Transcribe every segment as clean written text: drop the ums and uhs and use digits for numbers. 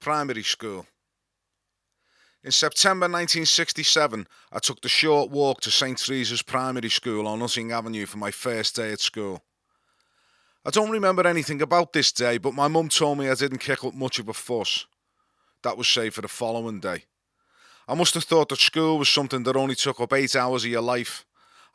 Primary school. In September 1967, I took the short walk to St. Teresa's Primary School on Nutting Avenue for my first day at school. I don't remember anything about this day, but my mum told me I didn't kick up much of a fuss. That was say for the following day. I must have thought that school was something that only took up 8 hours of your life.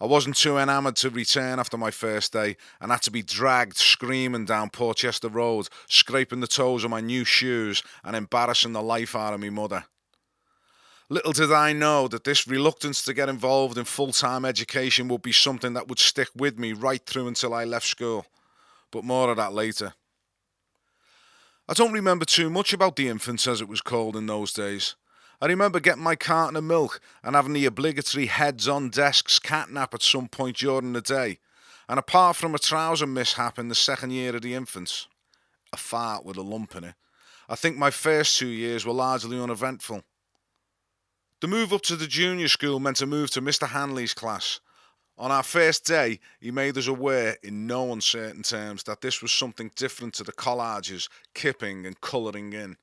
I wasn't too enamoured to return after my first day and had to be dragged screaming down Portchester Road, scraping the toes of my new shoes and embarrassing the life out of me mother. Little did I know that this reluctance to get involved in full-time education would be something that would stick with me right through until I left school. But more of that later. I don't remember too much about the infants as it was called in those days. I remember getting my carton of milk and having the obligatory heads-on desks catnap at some point during the day. And apart from a trouser mishap in the second year of the infants, a fart with a lump in it, I think my first 2 years were largely uneventful. The move up to the junior school meant a move to Mr. Hanley's class. On our first day, he made us aware in no uncertain terms that this was something different to the collages, kipping and colouring in.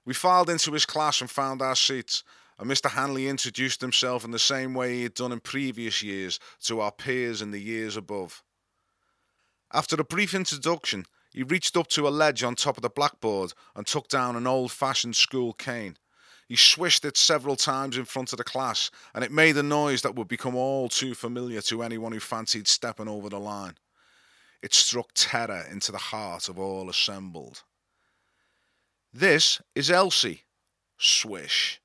We filed into his class and found our seats, and Mr. Hanley introduced himself in the same way he had done in previous years to our peers in the years above. After a brief introduction, he reached up to a ledge on top of the blackboard and took down an old-fashioned school cane. He swished it several times in front of the class, and it made a noise that would become all too familiar to anyone who fancied stepping over the line. It struck terror into the heart of all assembled. "This is Elsie." Swish.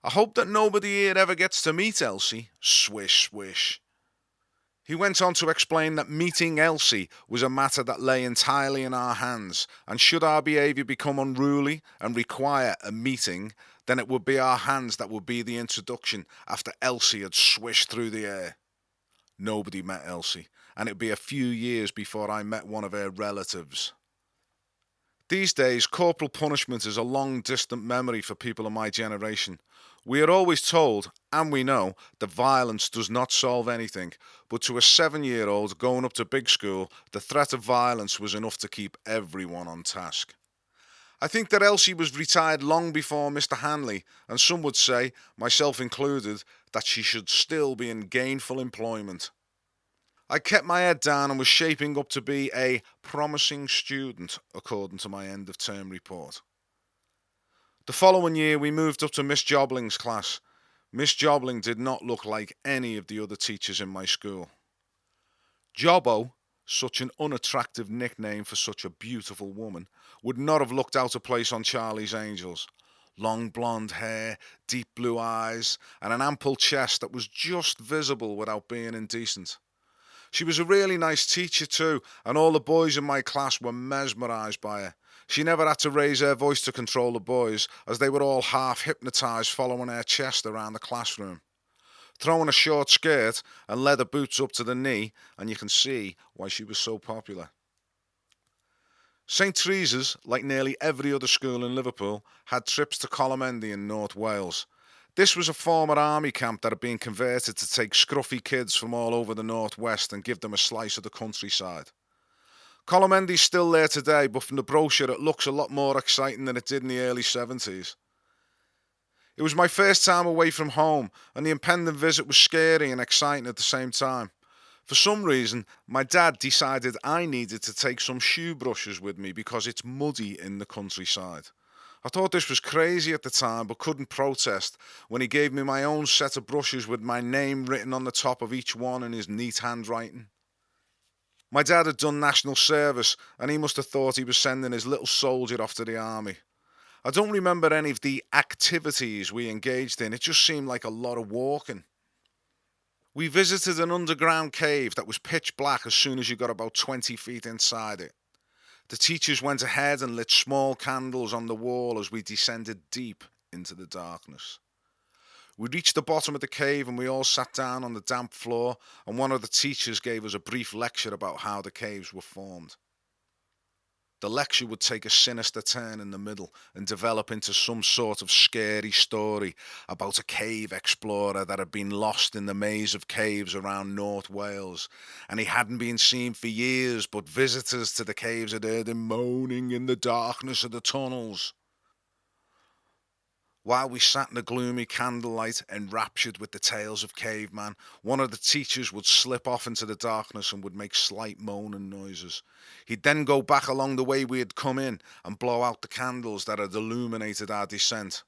"I hope that nobody here ever gets to meet Elsie." Swish, swish. He went on to explain that meeting Elsie was a matter that lay entirely in our hands, and should our behaviour become unruly and require a meeting, then it would be our hands that would be the introduction after Elsie had swished through the air. Nobody met Elsie, and it would be a few years before I met one of her relatives. These days, corporal punishment is a long distant memory for people of my generation. We are always told, and we know, that violence does not solve anything, but to a 7-year-old going up to big school, the threat of violence was enough to keep everyone on task. I think that Elsie was retired long before Mr. Hanley, and some would say, myself included, that she should still be in gainful employment. I kept my head down and was shaping up to be a promising student, according to my end-of-term report. The following year we moved up to Miss Jobling's class. Miss Jobling did not look like any of the other teachers in my school. Jobbo, such an unattractive nickname for such a beautiful woman, would not have looked out of place on Charlie's Angels. Long blonde hair, deep blue eyes, and an ample chest that was just visible without being indecent. She was a really nice teacher too, and all the boys in my class were mesmerised by her. She never had to raise her voice to control the boys, as they were all half hypnotised following her chest around the classroom. Throw in a short skirt and leather boots up to the knee, and you can see why she was so popular. St. Teresa's, like nearly every other school in Liverpool, had trips to Colomendy in North Wales. This was a former army camp that had been converted to take scruffy kids from all over the northwest and give them a slice of the countryside. Colomendy's still there today, but from the brochure it looks a lot more exciting than it did in the early 70s. It was my first time away from home, and the impending visit was scary and exciting at the same time. For some reason, my dad decided I needed to take some shoe brushes with me because it's muddy in the countryside. I thought this was crazy at the time, but couldn't protest when he gave me my own set of brushes with my name written on the top of each one in his neat handwriting. My dad had done national service, and he must have thought he was sending his little soldier off to the army. I don't remember any of the activities we engaged in, it just seemed like a lot of walking. We visited an underground cave that was pitch black as soon as you got about 20 feet inside it. The teachers went ahead and lit small candles on the wall as we descended deep into the darkness. We reached the bottom of the cave and we all sat down on the damp floor, and one of the teachers gave us a brief lecture about how the caves were formed. The lecture would take a sinister turn in the middle and develop into some sort of scary story about a cave explorer that had been lost in the maze of caves around North Wales, and he hadn't been seen for years, but visitors to the caves had heard him moaning in the darkness of the tunnels. While we sat in the gloomy candlelight, enraptured with the tales of caveman, one of the teachers would slip off into the darkness and would make slight moaning noises. He'd then go back along the way we had come in and blow out the candles that had illuminated our descent.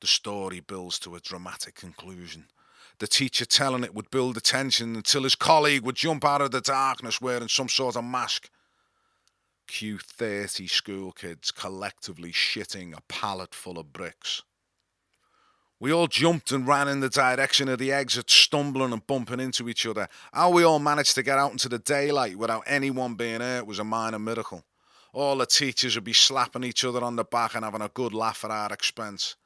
The story builds to a dramatic conclusion. The teacher telling it would build the tension until his colleague would jump out of the darkness wearing some sort of mask. Cue 30 school kids collectively shitting a pallet full of bricks. We all jumped and ran in the direction of the exit, stumbling and bumping into each other. How we all managed to get out into the daylight without anyone being hurt was a minor miracle. All the teachers would be slapping each other on the back and having a good laugh at our expense.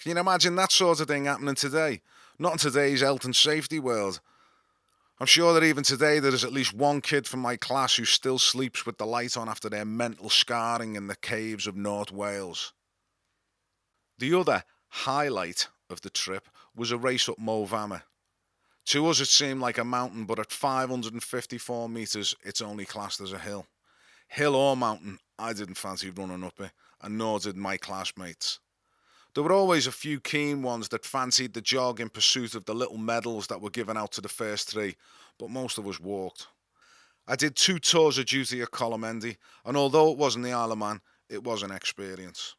Can you imagine that sort of thing happening today? Not in today's health and safety world. I'm sure that even today there is at least one kid from my class who still sleeps with the light on after their mental scarring in the caves of North Wales. The other highlight of the trip was a race up Mo Vama. To us it seemed like a mountain, but at 554 metres it's only classed as a hill. Hill or mountain, I didn't fancy running up it, and nor did my classmates. There were always a few keen ones that fancied the jog in pursuit of the little medals that were given out to the first three, but most of us walked. I did 2 tours of duty at Colomendy, and although it wasn't the Isle of Man, it was an experience.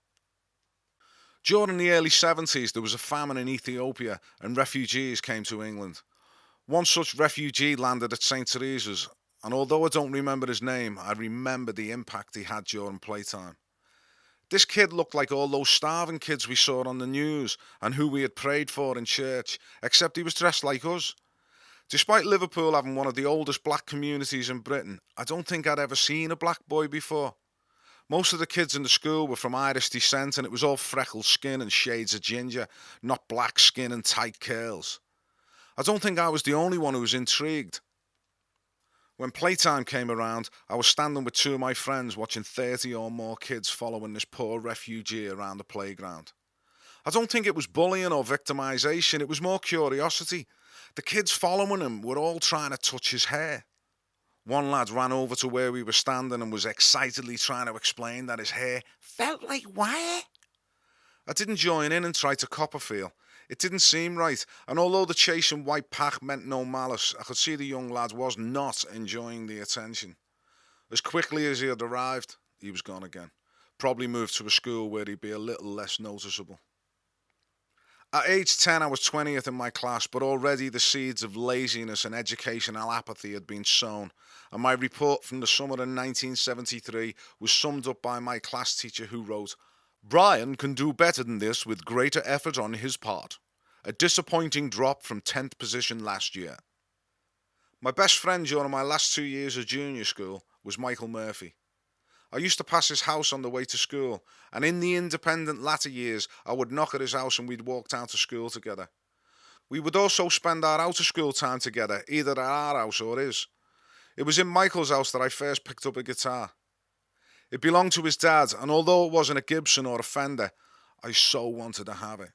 During the early 70s, there was a famine in Ethiopia and refugees came to England. One such refugee landed at St. Teresa's, and although I don't remember his name, I remember the impact he had during playtime. This kid looked like all those starving kids we saw on the news and who we had prayed for in church, except he was dressed like us. Despite Liverpool having one of the oldest black communities in Britain, I don't think I'd ever seen a black boy before. Most of the kids in the school were from Irish descent, and it was all freckled skin and shades of ginger, not black skin and tight curls. I don't think I was the only one who was intrigued. When playtime came around, I was standing with 2 of my friends watching 30 or more kids following this poor refugee around the playground. I don't think it was bullying or victimisation, it was more curiosity. The kids following him were all trying to touch his hair. One lad ran over to where we were standing and was excitedly trying to explain that his hair felt like wire. I didn't join in and try to cop a feel. It didn't seem right, and although the chasing white pack meant no malice, I could see the young lad was not enjoying the attention. As quickly as he had arrived, he was gone again. Probably moved to a school where he'd be a little less noticeable. At age 10, I was 20th in my class, but already the seeds of laziness and educational apathy had been sown, and my report from the summer in 1973 was summed up by my class teacher who wrote, "Brian can do better than this with greater effort on his part. A disappointing drop from 10th position last year." My best friend during my last 2 years of junior school was Michael Murphy. I used to pass his house on the way to school, and in the independent latter years, I would knock at his house and we'd walk down to school together. We would also spend our out-of-school time together, either at our house or his. It was in Michael's house that I first picked up a guitar. It belonged to his dad, and although it wasn't a Gibson or a Fender, I so wanted to have it.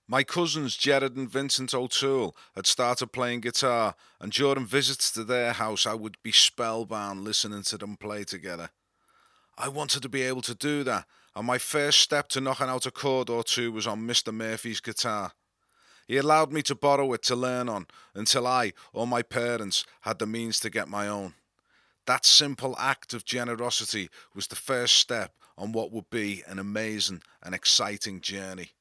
My cousins Jared and Vincent O'Toole had started playing guitar, and during visits to their house I would be spellbound listening to them play together. I wanted to be able to do that, and my first step to knocking out a chord or two was on Mr. Murphy's guitar. He allowed me to borrow it to learn on until I, or my parents, had the means to get my own. That simple act of generosity was the first step on what would be an amazing and exciting journey.